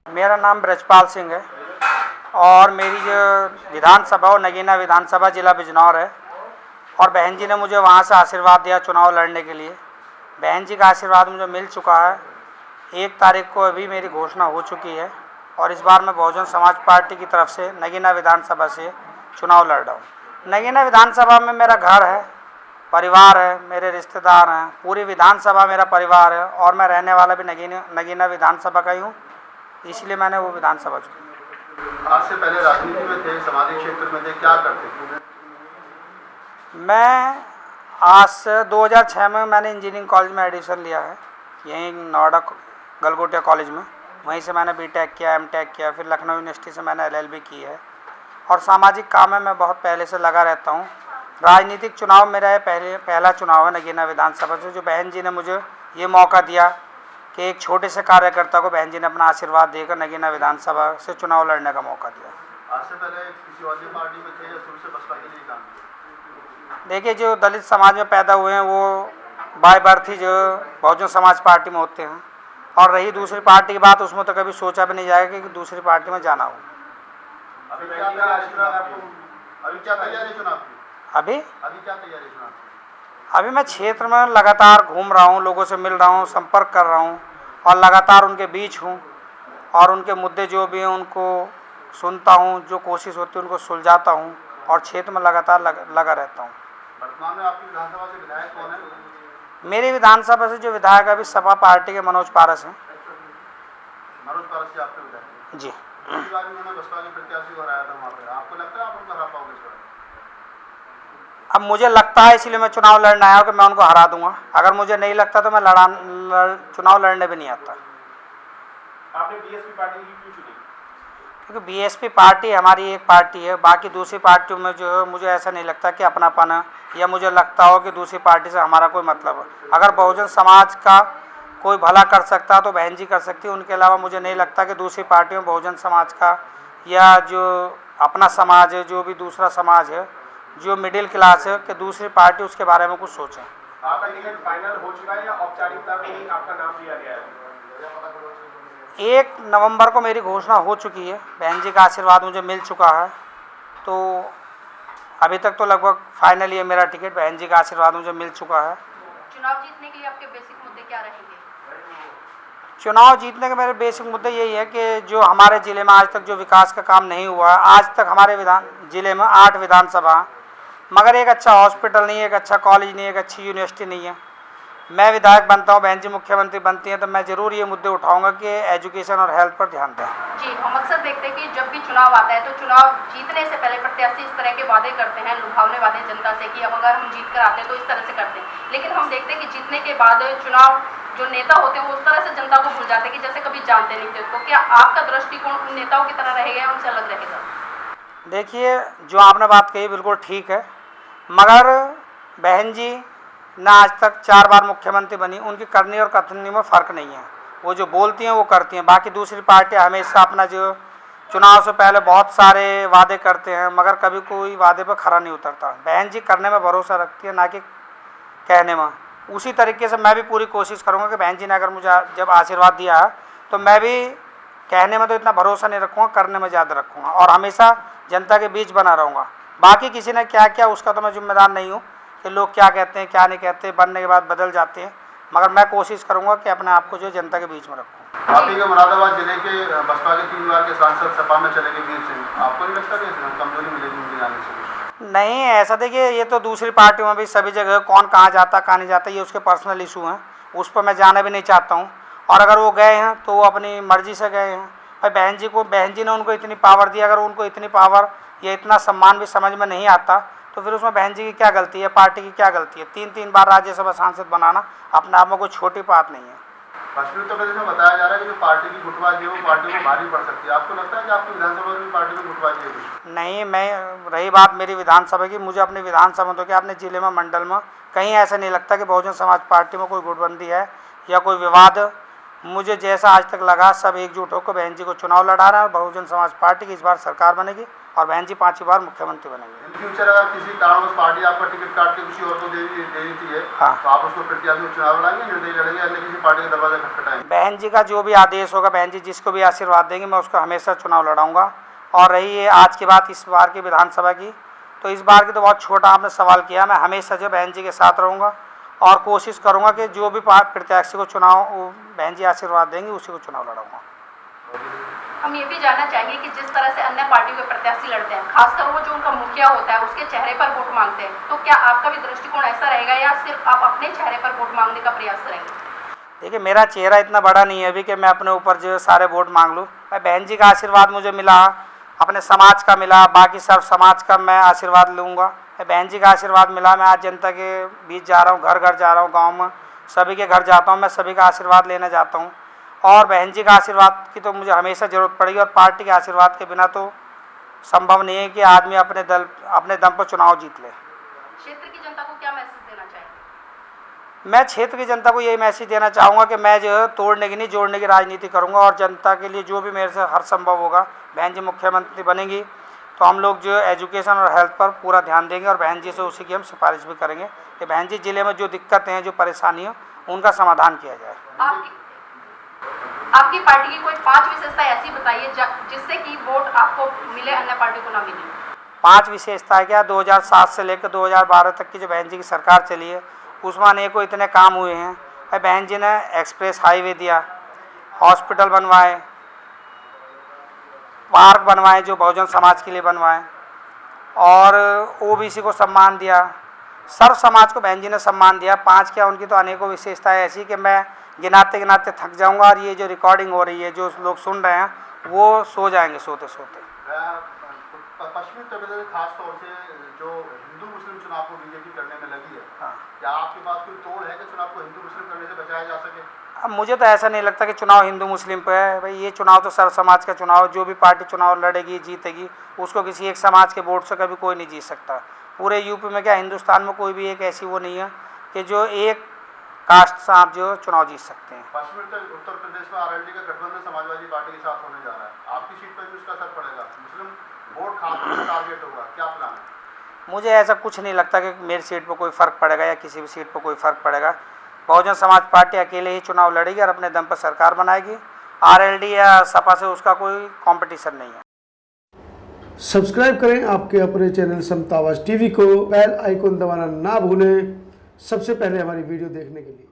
मेरा नाम ब्रजपाल सिंह है और मेरी जो विधानसभा वो नगीना विधानसभा जिला बिजनौर है। और बहन जी ने मुझे वहाँ से आशीर्वाद दिया चुनाव लड़ने के लिए। बहन जी का आशीर्वाद मुझे मिल चुका है। 1 तारीख को अभी मेरी घोषणा हो चुकी है और इस बार मैं बहुजन समाज पार्टी की तरफ से नगीना विधानसभा से चुनाव लड़ रहा हूँ। नगीना विधानसभा में मेरा घर है, परिवार है, मेरे रिश्तेदार हैं, पूरी विधानसभा मेरा परिवार है और मैं रहने वाला भी नगीना विधानसभा का ही हूँ, इसलिए मैंने वो विधानसभा चुनी। आज से पहले राजनीति में थे, सामाजिक क्षेत्र में थे, क्या करते थे? मैं आज से 2006 में मैंने इंजीनियरिंग कॉलेज में एडमिशन लिया है, यहीं नोएडा गलगोटिया कॉलेज में। वहीं से मैंने बीटेक किया, एमटेक किया, फिर लखनऊ यूनिवर्सिटी से मैंने एलएलबी की है। और सामाजिक काम में मैं बहुत पहले से लगा रहता हूँ। राजनीतिक चुनाव मेरा ये पहला चुनाव है नगीना विधानसभा से, जो बहन जी ने मुझे ये मौका दिया कि एक छोटे से कार्यकर्ता को बहन जी ने अपना आशीर्वाद देकर नगीना विधानसभा से चुनाव लड़ने का मौका दिया। आज से पहले किसी और पार्टी में थे या शुरू से बसपा के लिए काम किया? देखिए, जो दलित समाज में पैदा हुए हैं वो बाय बर्थ ही जो बहुजन समाज पार्टी में होते हैं। और रही दूसरी पार्टी की बात, उसमें तो कभी सोचा भी नहीं जाएगा कि दूसरी पार्टी में जाना हो। अभी क्या तैयारी है चुनाव की? अभी क्या तैयारी चुनाव की? अभी मैं क्षेत्र में लगातार घूम रहा हूँ, लोगों से मिल रहा हूँ, संपर्क कर रहा हूँ और लगातार उनके बीच हूँ और उनके मुद्दे जो भी हैं उनको सुनता हूँ, जो कोशिश होती है उनको सुलझाता हूँ और क्षेत्र में लगातार लगा रहता हूँ। वर्तमान में आपकी विधानसभा से विधायक कौन है? मेरी विधानसभा से जो विधायक अभी सपा पार्टी के मनोज पारस हैं। मनोज पारस जी आपके विधायक जी। पिछली बार भी उन्होंने बसपा के प्रत्याशी को हराया था वहाँ पे। आपको लगता है आप उनको हरा पाओगे इस बार? अब मुझे लगता है, इसलिए मैं चुनाव लड़ने आया हूँ कि मैं उनको हरा दूंगा। अगर मुझे नहीं लगता तो मैं चुनाव लड़ने भी नहीं आता। आपने बीएसपी पार्टी क्यों चुनी? क्योंकि बीएसपी पार्टी हमारी एक पार्टी है, बाकी दूसरी पार्टियों में जो है मुझे ऐसा नहीं लगता कि अपनापन है या मुझे लगता हो कि दूसरी पार्टी से हमारा कोई मतलब है। अगर बहुजन समाज का कोई भला कर सकता है तो बहन जी कर सकती है। उनके अलावा मुझे नहीं लगता कि दूसरी पार्टियों में बहुजन समाज का या जो अपना समाज है, जो भी दूसरा समाज है, जो मिडिल क्लास है, कि दूसरी पार्टी उसके बारे में कुछ सोचें। आपका टिकट फाइनल हो चुका है या औपचारिकता में आपका नाम लिया गया है? 1 नवंबर को मेरी घोषणा हो चुकी है, बहन जी का आशीर्वाद मुझे मिल चुका है। तो अभी तक तो लगभग फाइनल ही है मेरा टिकट, बहन जी का आशीर्वाद मुझे मिल चुका है। चुनाव जीतने के लिए आपके बेसिक मुद्दे क्या रहेंगे? चुनाव जीतने के मेरे बेसिक मुद्दे यही है कि जो हमारे ज़िले में आज तक जो विकास का काम नहीं हुआ है, आज तक हमारे ज़िले में 8 विधानसभा, मगर एक अच्छा हॉस्पिटल नहीं है, एक अच्छा कॉलेज नहीं है, एक अच्छी यूनिवर्सिटी नहीं है। मैं विधायक बनता हूँ, बहन जी मुख्यमंत्री बनती हैं, तो मैं ज़रूर ये मुद्दे उठाऊंगा कि एजुकेशन और हेल्थ पर ध्यान दें। जी, हम अक्सर देखते हैं कि जब भी चुनाव आता है तो चुनाव जीतने से पहले प्रत्याशी इस तरह के वादे करते हैं, लुभावने वादे जनता से, कि अब अगर हम जीत कर आते हैं तो इस तरह से करते हैं। लेकिन हम देखते हैं कि जीतने के बाद चुनाव जो नेता होते हैं वो उस तरह से जनता को भूल जाते हैं कि जैसे कभी जानते नहीं थे। तो क्या आपका दृष्टिकोण उन नेताओं की तरह रहेगा या उनसे अलग रहेगा? देखिए, जो आपने बात कही बिल्कुल ठीक है, मगर बहन जी ना आज तक 4 बार मुख्यमंत्री बनी, उनकी करनी और कथनी में फ़र्क नहीं है। वो जो बोलती हैं वो करती हैं। बाकी दूसरी पार्टियां हमेशा अपना जो चुनाव से पहले बहुत सारे वादे करते हैं, मगर कभी कोई वादे पर खरा नहीं उतरता। बहन जी करने में भरोसा रखती है, ना कि कहने में। उसी तरीके से मैं भी पूरी कोशिश करूँगा कि बहन जी ने अगर मुझे जब आशीर्वाद दिया है तो मैं भी कहने में तो इतना भरोसा नहीं रखूँगा, करने में ज़्यादा रखूँगा और हमेशा जनता के बीच बना रहूँगा। बाकी किसी ने क्या किया उसका तो मैं जिम्मेदार नहीं हूँ कि लोग क्या कहते हैं क्या नहीं कहते, बनने के बाद बदल जाते हैं, मगर मैं कोशिश करूँगा कि अपने आप को जो जनता के बीच में रखूँ। आप ही के मुरादाबाद जिले के बसपा के 3 बार के सांसद सपा में चले गए वीर सिंह, आपको नहीं लगता कि कमजोरी मिलेगी उनके जाने से? नहीं, ऐसा देखिए, ये तो दूसरी पार्टियों में भी सभी जगह कौन कहाँ जाता कहाँ नहीं जाता, ये उसके पर्सनल इशू हैं, उस पर मैं जाना भी नहीं चाहता हूँ। और अगर वो गए हैं तो वो अपनी मर्जी से गए हैं। भाई बहन जी ने उनको इतनी पावर दी, अगर उनको इतनी पावर या इतना सम्मान भी समझ में नहीं आता तो फिर उसमें बहन जी की क्या गलती है, पार्टी की क्या गलती है? 3 बार राज्यसभा सांसद बनाना अपने आप में कोई छोटी बात नहीं है। पश्चिमी उत्तर प्रदेश में बताया जा रहा है कि जो पार्टी की गुटबाजी है वो पार्टी को भारी पड़ सकती है। आपको लगता है कि आपकी विधानसभा में पार्टी में गुटबाजी है कुछ? नहीं, मैं रही बात मेरी विधानसभा की, मुझे अपनी विधानसभा तो क्या अपने ज़िले में मंडल में कहीं ऐसा नहीं लगता कि बहुजन समाज पार्टी में कोई गुटबंदी है या कोई विवाद। मुझे जैसा आज तक लगा सब एकजुट होकर बहन जी को चुनाव लड़ा रहे हैं और बहुजन समाज पार्टी की इस बार सरकार बनेगी और बहन जी 5वीं बार मुख्यमंत्री बनेंगे। इन फ्यूचर अगर किसी कारणवश पार्टी आपका टिकट काट के किसी और को दे देती है, हाँ। तो आप उसको प्रत्याशी को चुनाव लड़ाएंगे, निर्दलीय लड़ेंगे, अन्य किसी पार्टी का दरवाजा खटखटाएंगे? बहन जी का जो भी आदेश होगा, बहन जी जिसको भी आशीर्वाद देंगे, मैं उसको हमेशा चुनाव लड़ाऊंगा। और रही है आज की बात इस बार की विधानसभा की, तो इस बार की तो बहुत छोटा आपने सवाल किया। मैं हमेशा जो बहन जी के साथ रहूँगा और कोशिश करूँगा कि जो भी प्रत्याशी को चुनाव बहन जी आशीर्वाद देंगे उसी को चुनाव लड़ाऊँगा। हम ये भी जानना चाहेंगे कि जिस तरह से अन्य पार्टियों के प्रत्याशी लड़ते हैं, खासकर वो जो उनका मुखिया होता है उसके चेहरे पर वोट मांगते हैं, तो क्या आपका भी दृष्टिकोण ऐसा रहेगा या सिर्फ आप अपने चेहरे पर वोट मांगने का प्रयास करेंगे? देखिए, मेरा चेहरा इतना बड़ा नहीं है अभी कि मैं अपने ऊपर जो सारे वोट मांग लूँ। मैं बहन जी का आशीर्वाद मुझे मिला, अपने समाज का मिला, बाकी सब समाज का मैं आशीर्वाद लूँगा। बहन जी का आशीर्वाद मिला, मैं आज जनता के बीच जा रहा हूँ, घर घर जा रहा हूँ, गाँव में सभी के घर जाता हूँ, मैं सभी का आशीर्वाद लेने जाता हूँ। और बहन जी का आशीर्वाद की तो मुझे हमेशा ज़रूरत पड़ेगी, और पार्टी के आशीर्वाद के बिना तो संभव नहीं है कि आदमी अपने दम पर चुनाव जीत ले। क्षेत्र की जनता को क्या मैसेज देना चाहेंगे? मैं क्षेत्र की जनता को यही मैसेज देना चाहूँगा कि मैं जो है तोड़ने की नहीं, जोड़ने की राजनीति करूँगा, और जनता के लिए जो भी मेरे से हर संभव होगा। बहन जी मुख्यमंत्री बनेंगी तो हम लोग जो एजुकेशन और हेल्थ पर पूरा ध्यान देंगे, और बहन जी से उसी की हम सिफारिश भी करेंगे कि बहन जी ज़िले में जो दिक्कतें हैं, जो परेशानी है, उनका समाधान किया जाए। आपकी पार्टी की कोई 5 विशेषता ऐसी बताइए जिससे कि वोट आपको मिले, अन्य पार्टी को ना मिले। 5 विशेषताएं क्या? 2007 से लेकर 2012 तक की जो बहन जी की सरकार चली है उसमें अनेकों इतने काम हुए हैं। बहन जी ने एक्सप्रेस हाईवे दिया, हॉस्पिटल बनवाए, पार्क बनवाए जो बहुजन समाज के लिए बनवाए, और ओबीसी को सम्मान दिया, सर्व समाज को बहन जी ने सम्मान दिया। 5 क्या, उनकी तो अनेकों विशेषताएं ऐसी कि मैं गिनाते गिनाते थक जाऊंगा, और ये जो रिकॉर्डिंग हो रही है, जो लोग सुन रहे हैं, वो सो जाएंगे सोते सोते। पश्चिमी उत्तर प्रदेश में खास तौर से जो हिंदू मुस्लिम चुनाव को बीजेपी करने में लगी है, हाँ। क्या आपके पास कोई तोड़ है कि चुनाव को हिंदू मुस्लिम करने से बचाया जा सके? अब मुझे तो ऐसा नहीं लगता कि चुनाव हिंदू मुस्लिम पे है। भाई, ये चुनाव तो सर्व समाज का चुनाव है। जो भी पार्टी चुनाव लड़ेगी, जीतेगी, उसको किसी एक समाज के वोट से कभी कोई नहीं जीत सकता। पूरे यूपी में क्या, हिंदुस्तान में कोई भी एक ऐसी वो नहीं है कि जो एक कास्ट से आप जो चुनाव जीत सकते हैं। पश्चिमी उत्तर प्रदेश में आरएलडी का गठबंधन समाजवादी पार्टी के साथ होने जा रहा है, आपकी सीट पर भी उसका असर पड़ेगा, मुस्लिम वोट खासतौर से टारगेट होगा, क्या प्लान है? मुझे ऐसा कुछ नहीं लगता कि मेरी सीट पर कोई फ़र्क पड़ेगा या किसी भी सीट पर कोई फ़र्क पड़ेगा। बहुजन समाज पार्टी अकेले ही चुनाव लड़ेगी और अपने दम पर सरकार बनाएगी। आरएलडी या सपा से उसका कोई कंपटीशन नहीं है। सब्सक्राइब करें आपके अपने चैनल समता आवाज़ टीवी को, बेल आइकन दबाना ना भूलें सबसे पहले हमारी वीडियो देखने के लिए।